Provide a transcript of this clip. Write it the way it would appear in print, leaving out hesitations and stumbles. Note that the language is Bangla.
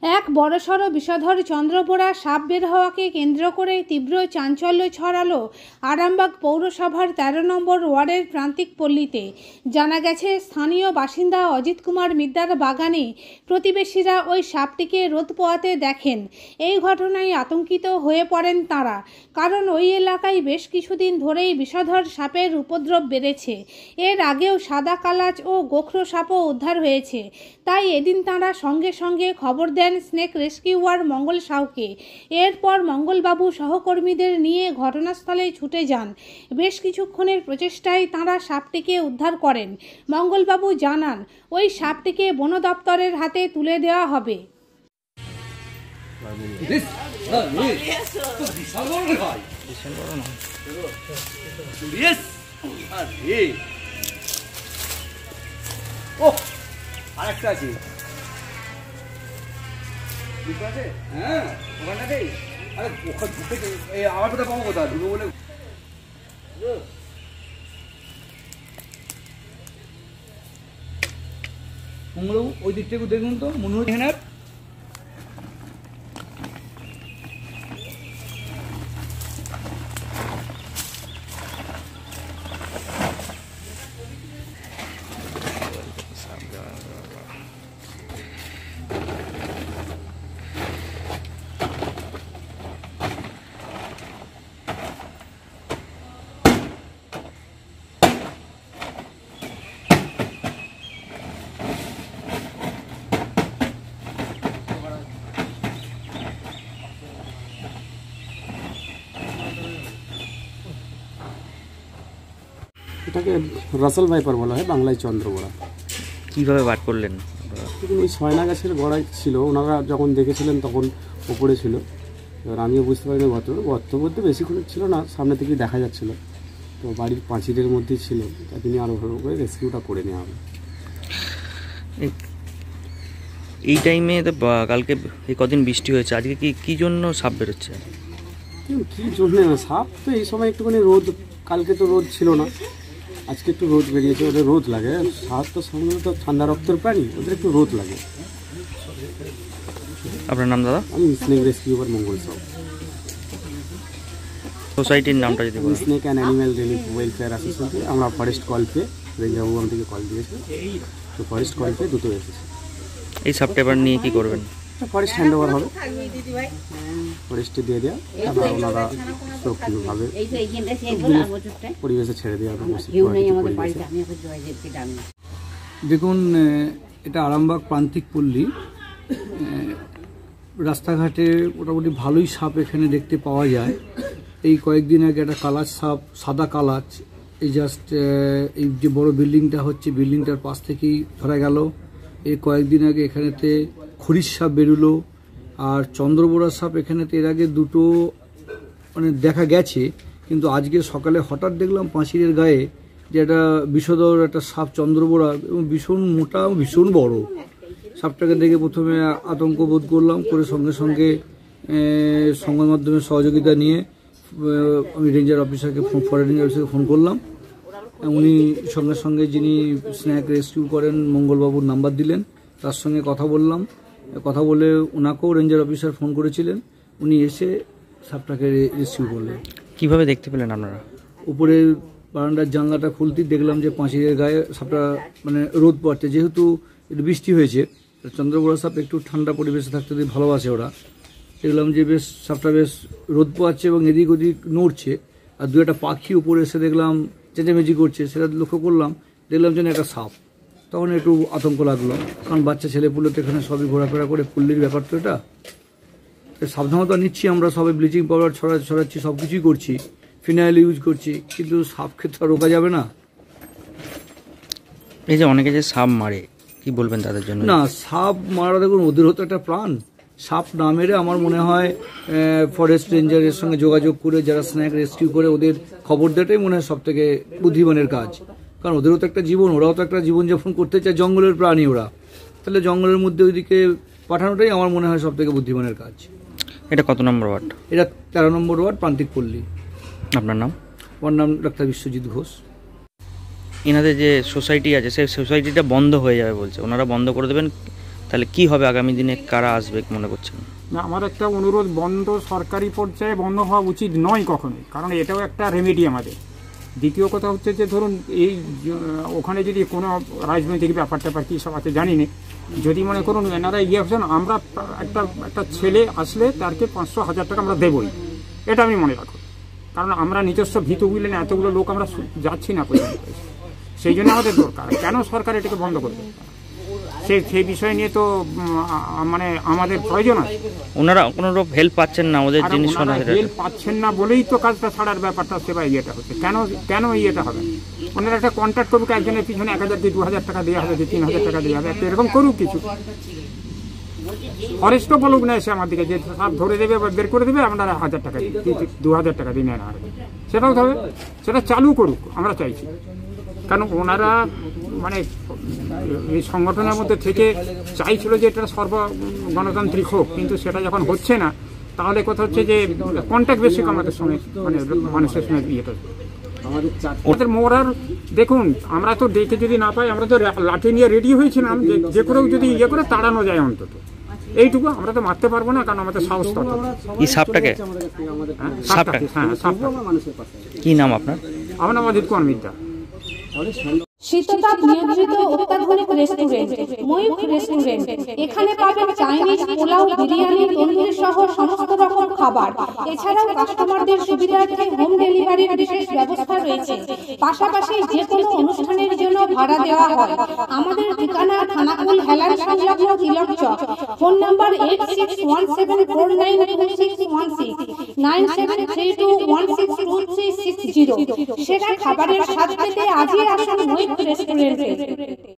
এক বড়সড় বিষধর চন্দ্রবোরা সাপ বের হওয়াকে কেন্দ্র করে তীব্র চাঞ্চল্য ছড়ালো আরামবাগ পৌরসভার ১৩ নম্বর ওয়ার্ডের প্রান্তিক পল্লীতে। জানা গেছে, স্থানীয় বাসিন্দা অজিত কুমার মিদ্দার বাগানে প্রতিবেশীরা ওই সাপটিকে রোদ পোয়াতে দেখেন। এই ঘটনায় আতঙ্কিত হয়ে পড়েন তাঁরা, কারণ ওই এলাকায় বেশ কিছুদিন ধরেই বিষধর সাপের উপদ্রব বেড়েছে। এর আগেও সাদা কালাচ ও গোখরো সাপও উদ্ধার হয়েছে। তাই এদিন তাঁরা সঙ্গে সঙ্গে খবর দেন স্নেক রেস্কিউয়ার মঙ্গল সাউকে। এরপর মঙ্গলবাবু সহকর্মীদের নিয়ে ঘটনাস্থলে ছুটে যান। বেশ কিছুক্ষণের প্রচেষ্টায় তাঁরা সাপটিকে উদ্ধার করেন। মঙ্গলবাবু জানান, ওই সাপটিকে বন দপ্তরের হাতে তুলে দেওয়া হবে। হ্যাঁ, ওখানটাতেই। আরে ওখান থেকে আমার কথা পাবো কোথায় ঢুকে বলে মঙ্গলবাবু ওই দিক থেকে দেখুন তো মনে হচ্ছে এখানে এটাকে রাসেল ভাইপার বলা হয়, বাংলায় চন্দ্রবোরা। কীভাবে বার করলেন? ওই ছয়না গাছের গোড়ায় ছিল, ওনারা যখন দেখেছিলেন তখন ওপরে ছিল। এবার আমিও বুঝতে পারিনি গর্ত বলতে বেশিক্ষণ ছিল না, সামনে থেকেই দেখা যাচ্ছিলো। তো বাড়ির পাঁচিলের মধ্যেই ছিল, তাই তিনি আরও ভালো করে রেস্কিউটা করে নেওয়া হবে। এই টাইমে তো কালকে এই কদিন বৃষ্টি হয়েছে, আজকে কী জন্য সাপ বেরোচ্ছে? কী জন্য সাপ তো এই সময় একটুখানি রোদ, কালকে তো রোদ ছিল না, আজকে একটু রোদ বেরিয়েছে। ওদের রোদ লাগে, সাপ তো সাধারণত ঠান্ডা রক্তের প্রাণী, ওদের একটু রোদ লাগে। আপনার নাম দাদা? আমি স্নেক রেস্কিউয়ার মঙ্গল সাউ। সোসাইটির নামটা যদি বলেন? Snake and animal relief welfare association. আমরা ফরেস্ট কল পেয়ে রেঞ্জারবাবু থেকে কল দিয়েছি, তো ফরেস্ট কল পেয়ে দুটো এসেছে। এই সাপটা এবার নিয়ে কী করবেন? ফরেস্ট হ্যান্ড ওভার হবে, ফরেস্টে দিয়ে দেওয়া, তারপর ওনারা সুরক্ষিতভাবে পরিবেশে ছেড়ে দেওয়া হবে। দেখুন, এটা আরামবাগ প্রান্তিক পল্লী। রাস্তাঘাটে মোটামুটি ভালোই সাপ এখানে দেখতে পাওয়া যায়। এই কয়েকদিন আগে একটা কালাচ সাপ, সাদা কালাচ, এই জাস্ট এই যে বড় বিল্ডিংটা হচ্ছে, বিল্ডিংটার পাশ থেকেই ধরা গেল। এই কয়েকদিন আগে এখানেতে খরিশ সাপ বেরোলো, আর চন্দ্রবোরা সাপ এখানেতে এর আগে দুটো মানে দেখা গেছে। কিন্তু আজকে সকালে হঠাৎ দেখলাম পাঁচিলের গায়ে যে একটা বিষধর একটা সাপ চন্দ্রবোরা, এবং ভীষণ মোটা, ভীষণ বড়। সাপটাকে দেখে প্রথমে আতঙ্ক বোধ করলাম, করে সঙ্গে সঙ্গে সংবাদ মাধ্যমের সহযোগিতা নিয়ে আমি রেঞ্জার অফিসারকে ফরেস্ট রেঞ্জার অফিসারকে ফোন করলাম। উনি সঙ্গে সঙ্গে যিনি স্নেক রেস্কিউ করেন মঙ্গলবাবুর নাম্বার দিলেন, তার সঙ্গে কথা বললাম। কথা বলে ওনাকেও রেঞ্জার অফিসার ফোন করেছিলেন, উনি এসে সাপটাকে রেস্কিউ করলেন। কিভাবে দেখতে পেলেন আপনারা? উপরে বারান্দার জানলাটা খুলতেই দেখলাম যে পাঁচিলের গায়ে সাপটা মানে রোদ পড়ছে, যেহেতু একটু বৃষ্টি হয়েছে। চন্দ্রবোরা সাপ একটু ঠান্ডা পরিবেশে থাকতে ভালোবাসে ওরা। দেখলাম যে বেশ সাপটা বেশ রোদ পোয়াচ্ছে এবং এদিক ওদিক নড়ছে, আর দু একটা পাখি উপরে এসে দেখলাম চেঁচামেচি করছে, সেটা লক্ষ্য করলাম, দেখলাম যেন একটা সাপ। তখন একটু আতঙ্ক লাগলো, কারণ বাচ্চা ছেলেপুলে তো এখানে সবই ঘোরাফেরা করে, পল্লীর ব্যাপার তো এটা। সাবধানতা নিচ্ছি আমরা, সবাই ব্লিচিং পাউডার ছড়াচ্ছি, সব কিছুই করছি, ফিনাইল ইউজ করছি, কিন্তু সাপকে তো রোকা যাবে না। এই যে অনেকে যে সাপ মারে, কি বলবেন তাদের জন্য? না, সাপ মারা দেখুন ওদের হতো একটা প্রাণ। সাপ না মেরে আমার মনে হয় ফরেস্ট রেঞ্জারের সঙ্গে যোগাযোগ করে যারা স্নেক রেস্কিউ করে ওদের খবর দেওয়াটাই মনে হয় সব থেকে বুদ্ধিমানের কাজ। কারণ ওদেরও তো একটা জীবন, ওরাও তো একটা জীবনযাপন করতে চায়, জঙ্গলের প্রাণী ওরা। তাহলে জঙ্গলের মধ্যে ওইদিকে পাঠানোটাই আমার মনে হয় সব থেকে বুদ্ধিমানের কাজ। এটা কত নম্বর ওয়ার্ড? এটা 13 নম্বর ওয়ার্ড, প্রান্তিক পল্লী। আপনার নাম? আমার নাম ডাক্তার বিশ্বজিৎ ঘোষ। এনাদের যে সোসাইটি আছে সেই সোসাইটিটা বন্ধ হয়ে যাবে বলছে, ওনারা বন্ধ করে দেবেন, তাহলে কি হবে আগামী দিনে, কারা আসবে মনে করছেন? না, আমার একটা অনুরোধ, বন্ধ সরকারি পর্যায়ে বন্ধ হওয়া উচিত নয় কখনোই, কারণ এটাও একটা রেমেডি আমাদের। দ্বিতীয় কথা হচ্ছে যে ধরুন এই ওখানে যদি কোনো রাজনৈতিক ব্যাপার ট্যাপার কী সব আছে জানি না, যদি মনে করুন এনারা ইয়ে হচ্ছেন, আমরা একটা ছেলে আসলে তারকে 500-1000 টাকা আমরা দেবই, এটা আমি মনে রাখো। কারণ আমরা নিজস্ব ভিত বুঝলেন এতগুলো লোক আমরা যাচ্ছি না পর্যন্ত, সেই জন্য আমাদের দরকার। কেন সরকার এটাকে বন্ধ করবে সেই বিষয় নিয়ে তো মানে আমাদের প্রয়োজন আছে। ওনারা কোনো হেল্প পাচ্ছেন না, ওদের জিনিস হেল্প পাচ্ছেন না বলেই তো কাজটা ছাড়ার ব্যাপারটা সেবা ইয়েটা হচ্ছে। কেন ইয়েটা হবে? ওনারা একটা কন্ট্যাক্ট করুক, একজনের পিছনে 1000 কি 2000 টাকা দেওয়া হবে, 3000 টাকা দেওয়া হবে, এরকম করুক কিছু। ফরেস্টও বলুক না এসে আমার দিকে যে সাপ ধরে দেবে বা বের করে দেবে, আমরা 1000 টাকা দিই, 2000 টাকা দিই, নেন আর সেটাও হবে, সেটা চালু করুক, আমরা চাইছি। কারণ ওনারা মানে এই সংগঠনের মধ্যে থেকে চাইছিল যে এটা গণতান্ত্রিক হোক, কিন্তু সেটা যখন হচ্ছে না, তাহলে কথা হচ্ছে যে কন্ট্যাক্ট বেশি আমাদের সঙ্গে, মানে মানুষের সঙ্গে ইয়েটা আমাদের মোরার। দেখুন, আমরা তো ডেকে যদি না পাই, আমরা তো লাঠি নিয়ে রেডি হয়েছিলাম যে করেও যদি ইয়ে করে তাড়ানো যায় অন্তত, এইটুকু। আমরা তো মারতে পারবো না, কারণ আমাদের সাহস তো। এই সাপটাকে, হ্যাঁ, কি নাম আপনার? আমার নাম অজিত কুমার মিদ্যা। শীততাপ নিয়ন্ত্রিত অত্যাধুনিক রেস্টুরেন্ট ময়ূখ রেস্টুরেন্ট। এখানে পাবেন চাইনিজ, পোলাও, বিরিয়ানি, তন্দুরি সহ সমস্ত রকম খাবার। এছাড়াও কাস্টমারদের সুবিধার্থে হোম ডেলিভারির বিশেষ ব্যবস্থা রয়েছে। পাশাপাশি যে কোনো অনুষ্ঠানের জন্য ভাড়া দেওয়া হয়। আমাদের ঠিকানা থানাকুল হেলান সংলগ্ন তিলক চক। Phone number 8617492616, 9732162360। সেরা খাবারের স্বাদ পেতে আজই আসুন ময়ূখ রেস্টুরেন্টে।